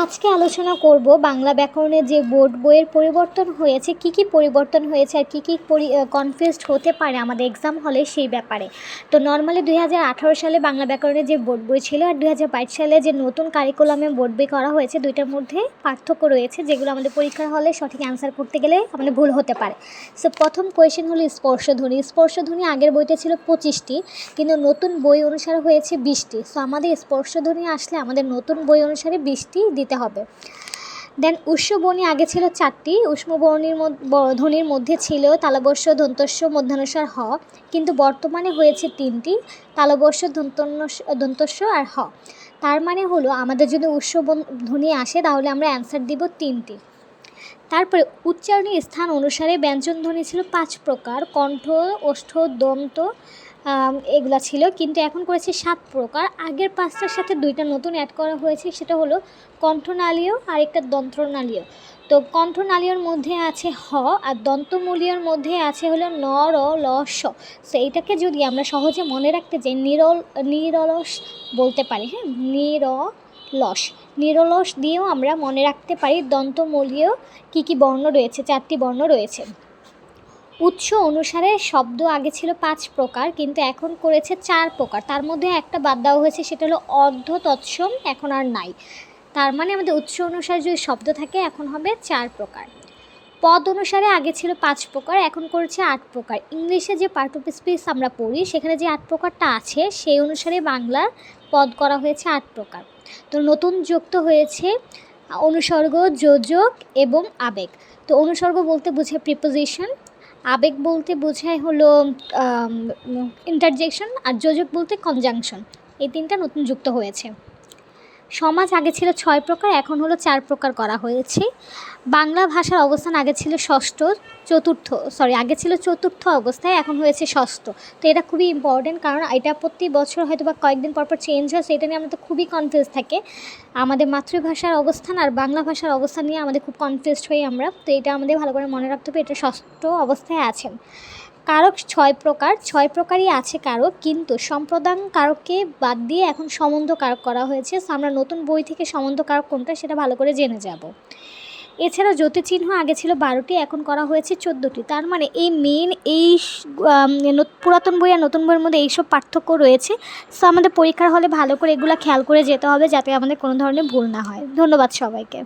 আজকে আলোচনা করব বাংলা ব্যাকরণের যে বোর্ড বইয়ের পরিবর্তন হয়েছে, কি পরিবর্তন হয়েছে আর কি কনফিউজড হতে পারে আমাদের এক্সাম হলে সেই ব্যাপারে। তো নর্মালি 2018 সালে বাংলা ব্যাকরণের যে বোর্ড বই ছিল আর 2022 সালে যে নতুন কারিকুলামে বোর্ড বই করা হয়েছে, দুইটার মধ্যে পার্থক্য রয়েছে যেগুলো আমাদের পরীক্ষার হলে সঠিক অ্যান্সার করতে গেলে আমাদের ভুল হতে পারে। সো প্রথম কোয়েশ্চেন হলো স্পর্শধ্বনি। স্পর্শধ্বনি আগের বইতে ছিল 25টি, কিন্তু নতুন বই অনুসারে হয়েছে 20টি। সো আমাদের স্পর্শধ্বনি আসলে আমাদের নতুন বই অনুসারে 20টি দিতে হবে। দেন উষ্মবর্ণী আগে ছিল 4টি। উষ্মবর্ণীর ধ্বনির মধ্যে ছিল তালবস্য, দন্তস্ব, মধ্যাহ্নস্বর, হ, কিন্তু বর্তমানে হয়েছে 3টি, তালবস্য, দন্তস্ব আর হ। তার মানে হলো আমাদের যদি ধ্বনি আসে তাহলে আমরা অ্যান্সার দিব 3টি। তারপরে উচ্চারণের স্থান অনুসারে ব্যঞ্জনধ্বনি ছিল 5 প্রকার, কণ্ঠ, ওষ্ঠ, দন্ত, এগুলা ছিল, কিন্তু এখন করেছে 7 প্রকার। আগের 5টার সাথে 2টা নতুন অ্যাড করা হয়েছে, সেটা হলো কণ্ঠনালীয় আর একটা দন্ত্রনালীয়। তো কণ্ঠনালীয়র মধ্যে আছে হ আর দন্তমূলীয়র মধ্যে আছে হলো ন, র, ল, স। সো এইটাকে যদি আমরা সহজে মনে রাখতে চাই নিরলস বলতে পারি, হ্যাঁ, নিরলস দিয়েও আমরা মনে রাখতে পারি দন্তমূলীয় কী বর্ণ রয়েছে, 4টি বর্ণ রয়েছে। উৎস অনুসারে শব্দ আগে ছিল 5 প্রকার, কিন্তু এখন করেছে 4 প্রকার। তার মধ্যে একটা বাদ দেওয়া হয়েছে, সেটা হলো অর্ধ তৎসম, এখন আর নাই। তার মানে আমাদের উৎস অনুসারে যদি শব্দ থাকে এখন হবে 4 প্রকার। পদ অনুসারে আগে ছিল 5 প্রকার, এখন করেছে 8 প্রকার। ইংলিশে যে পার্ট অফ স্পিচ আমরা পড়ি সেখানে যে 8 প্রকারটা আছে সেই অনুসারে বাংলার পদ করা হয়েছে 8 প্রকার। তো নতুন যুক্ত হয়েছে অনুসর্গ, যোজক এবং আবেগ। তো অনুসর্গ বলতে বোঝায় প্রিপোজিশন, আবেগ বলতে বোঝায় হলো ইন্টারজেকশন, আর যোজক বলতে কনজাংশন। এই 3টা নতুন যুক্ত হয়েছে। সমাজ আগে ছিল 6 প্রকার, এখন হলো 4 প্রকার করা হয়েছে। বাংলা ভাষার অবস্থান আগে ছিল চতুর্থ অবস্থায়, এখন হয়েছে ষষ্ঠ। তো এটা খুবই ইম্পর্টেন্ট, কারণ এটা প্রতি বছর হয়তো বা কয়েকদিন পর চেঞ্জ হয়, সেটা নিয়ে আমাদের খুবই কনফিউজ থাকে। আমাদের মাতৃভাষার অবস্থান আর বাংলা ভাষার অবস্থান নিয়ে আমাদের খুব কনফিউজড হই আমরা। তো এটা আমাদের ভালো করে মনে রাখতে হবে, এটা ষষ্ঠ অবস্থায় আছেন। কারক 6 প্রকার, 6 প্রকারই আছে কারক, কিন্তু সম্প্রদান কারককে বাদ দিয়ে এখন সম্বন্ধ কারক করা হয়েছে। সো আমরা নতুন বই থেকে সম্বন্ধ কারক কোনটা সেটা ভালো করে জেনে যাব। এছাড়া জ্যোতিচিহ্ন আগে ছিল 12টি, এখন করা হয়েছে 14টি। তার মানে এই পুরাতন বই আর নতুন বইয়ের মধ্যে এইসব পার্থক্য রয়েছে। সো আমাদের পরীক্ষার হলে ভালো করে এগুলো খেয়াল করে যেতে হবে, যাতে আমাদের কোনো ধরনের ভুল না হয়। ধন্যবাদ সবাইকে।